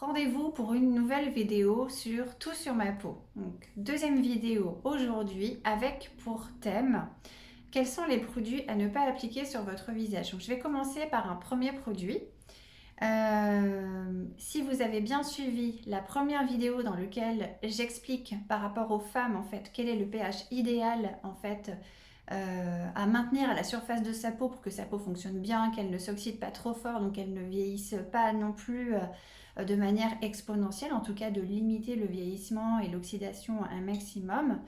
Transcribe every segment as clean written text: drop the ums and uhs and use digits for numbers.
Rendez-vous pour une nouvelle vidéo sur Tout sur ma peau. Donc, deuxième vidéo aujourd'hui avec pour thème quels sont les produits à ne pas appliquer sur votre visage. Donc, je vais commencer par un premier produit. Si vous avez bien suivi la première vidéo dans laquelle j'explique par rapport aux femmes en fait quel est le pH idéal en fait à maintenir à la surface de sa peau pour que sa peau fonctionne bien, qu'elle ne s'oxyde pas trop fort, donc qu'elle ne vieillisse pas non plus de manière exponentielle, en tout cas de limiter le vieillissement et l'oxydation un maximum,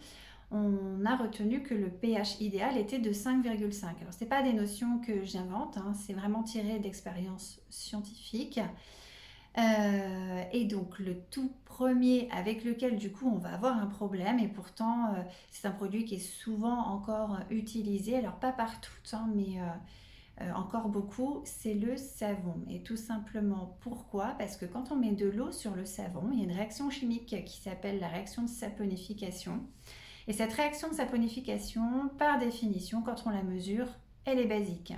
on a retenu que le pH idéal était de 5,5. Alors, ce n'est pas des notions que j'invente, hein, c'est vraiment tiré d'expériences scientifiques. Et donc, le tout premier avec lequel, du coup, on va avoir un problème, et pourtant, c'est un produit qui est souvent encore utilisé, alors pas partout, hein, mais encore beaucoup, c'est le savon. Et tout simplement, pourquoi? Parce que quand on met de l'eau sur le savon, il y a une réaction chimique qui s'appelle la réaction de saponification. Et cette réaction de saponification, par définition, quand on la mesure, elle est basique.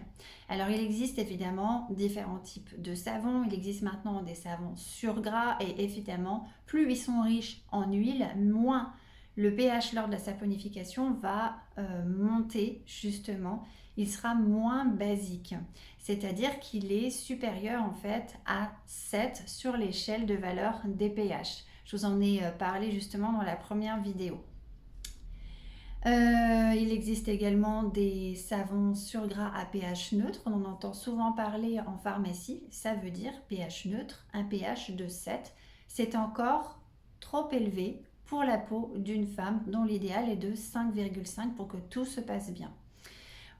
Alors il existe évidemment différents types de savons. Il existe maintenant des savons sur gras et évidemment, plus ils sont riches en huile, moins le pH lors de la saponification va monter justement. Il sera moins basique. C'est-à-dire qu'il est supérieur en fait à 7 sur l'échelle de valeur des pH. Je vous en ai parlé justement dans la première vidéo. Il existe également des savons sur gras à pH neutre. On en entend souvent parler en pharmacie. Ça veut dire pH neutre, un pH de 7. C'est encore trop élevé pour la peau d'une femme dont l'idéal est de 5,5 pour que tout se passe bien.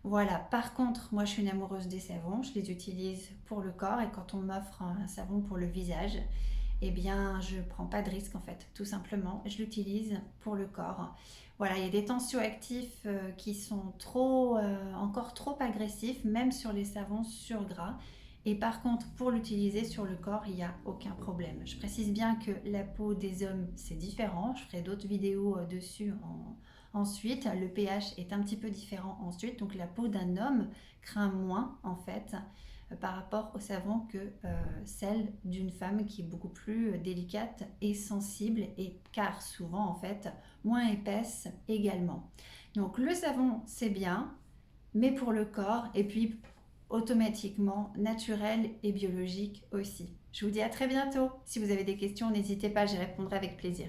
Voilà, par contre, moi je suis une amoureuse des savons. Je les utilise pour le corps et quand on m'offre un savon pour le visage, eh bien, je ne prends pas de risque en fait, tout simplement. Je l'utilise pour le corps. Voilà, il y a des tensioactifs qui sont encore trop agressifs, même sur les savons sur gras. Et par contre, pour l'utiliser sur le corps, il n'y a aucun problème. Je précise bien que la peau des hommes, c'est différent. Je ferai d'autres vidéos dessus ensuite. Le pH est un petit peu différent ensuite. Donc la peau d'un homme craint moins en fait par rapport au savon que celle d'une femme qui est beaucoup plus délicate et sensible et car souvent en fait moins épaisse également. Donc le savon c'est bien mais pour le corps et puis automatiquement naturel et biologique aussi. Je vous dis à très bientôt. Si vous avez des questions, n'hésitez pas, j'y répondrai avec plaisir.